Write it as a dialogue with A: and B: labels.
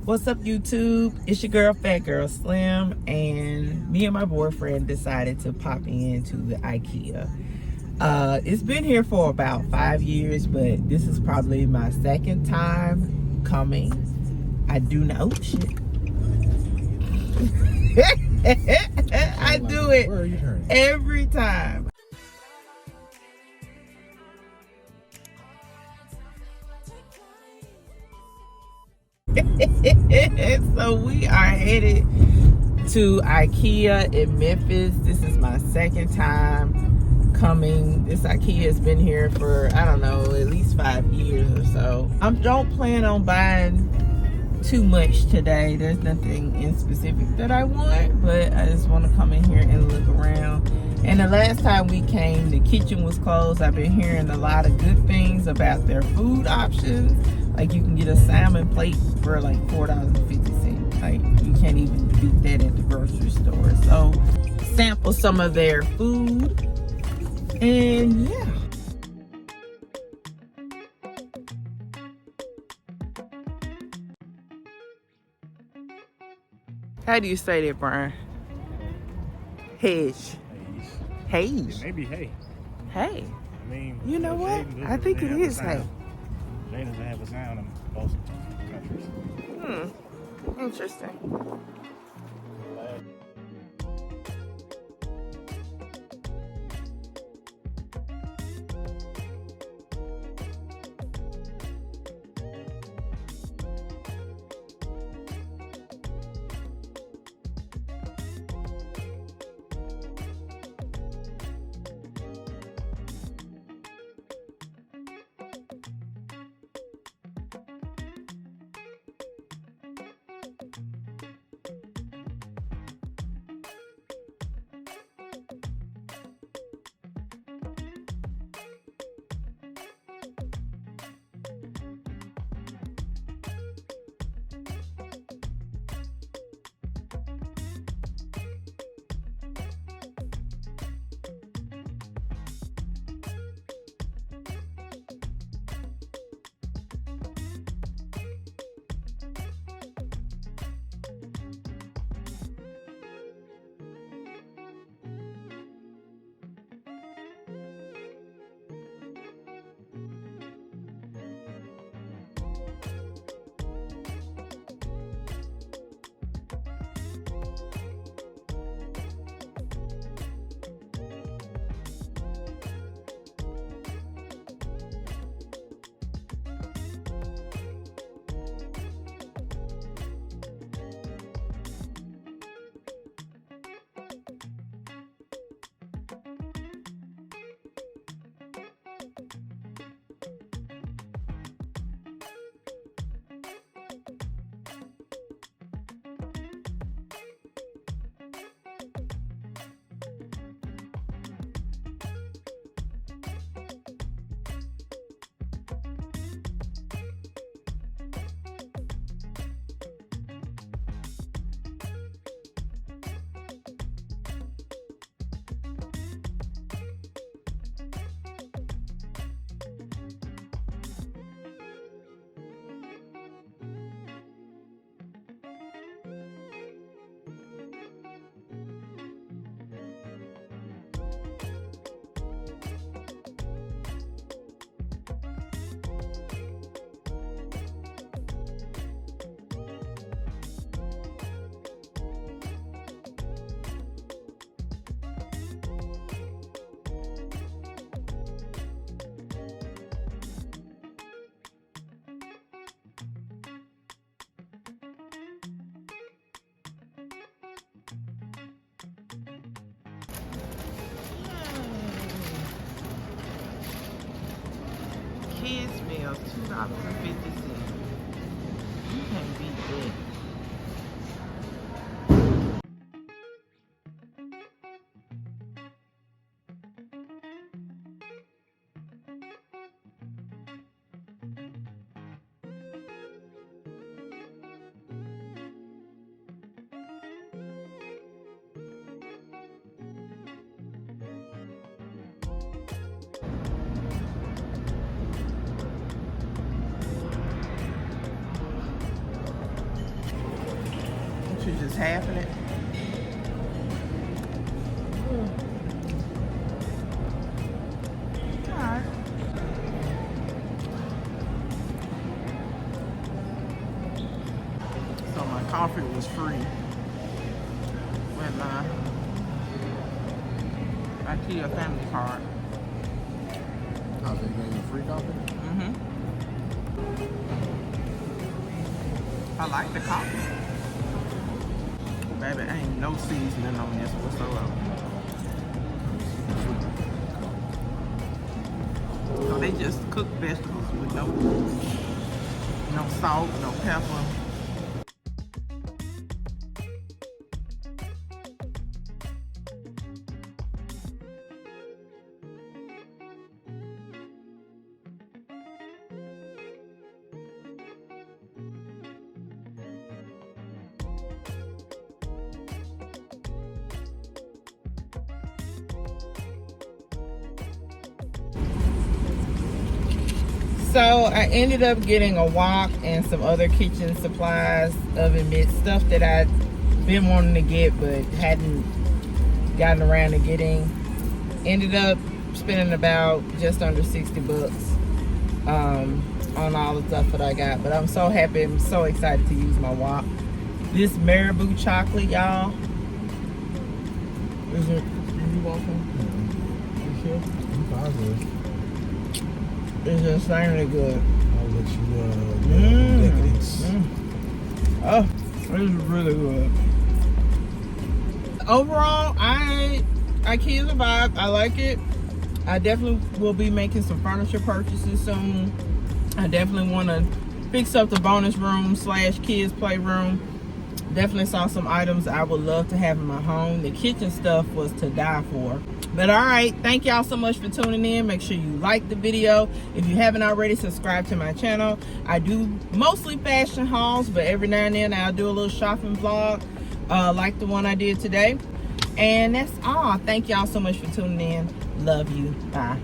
A: What's up, YouTube? It's your girl, Fat Girl Slim, and me and my boyfriend decided to pop into the IKEA. It's been here for about 5 years, but this is probably my second time coming. I do know. Oh, shit. I do it every time. So we are headed to IKEA in Memphis. This is my second time coming. This IKEA has been here for, I don't know, at least 5 years or so. I don't plan on buying too much today. There's nothing in specific that I want, but I just want to come in here and look around. And the last time we came, the kitchen was closed. I've been hearing a lot of good things about their food options. Like, you can get a salmon plate for like $4.50. Like, you can't even beat that at the grocery store. So sample some of their food, and yeah. How do you say that, Brian? Hedge. Hedge.
B: Maybe hay.
A: Hey.
B: I mean,
A: you know what? I think it is hay.
B: Hay doesn't have a sound in most countries.
A: Interesting. Kids meal, $2.50. You can't beat that. She's just halving it. Alright. So my coffee was free with my IKEA family card.
C: Oh, they gave you a free coffee?
A: Mm-hmm. I like the coffee. Baby, ain't no seasoning on this whatsoever. So they just cook vegetables with no salt, no pepper. So I ended up getting a wok and some other kitchen supplies, oven mitts, stuff that I'd been wanting to get but hadn't gotten around to getting. Ended up spending about just under 60 bucks on all the stuff that I got. But I'm so happy, I'm so excited to use my wok. This marabou chocolate, y'all. Is it? You want some? You sure?
C: I'm positive.
A: It's insanely good.
C: I'll let you decadence.
A: Oh, this is really good. Overall, IKEA's a vibe. I like it. I definitely will be making some furniture purchases soon. I definitely want to fix up the bonus room / kids playroom. Definitely saw some items I would love to have in my home. The kitchen stuff was to die for. But all right, thank y'all so much for tuning in. Make sure you like the video. If you haven't already, subscribe to my channel. I do mostly fashion hauls, but every now and then I'll do a little shopping vlog like the one I did today. And that's all. Thank y'all so much for tuning in. Love you. Bye.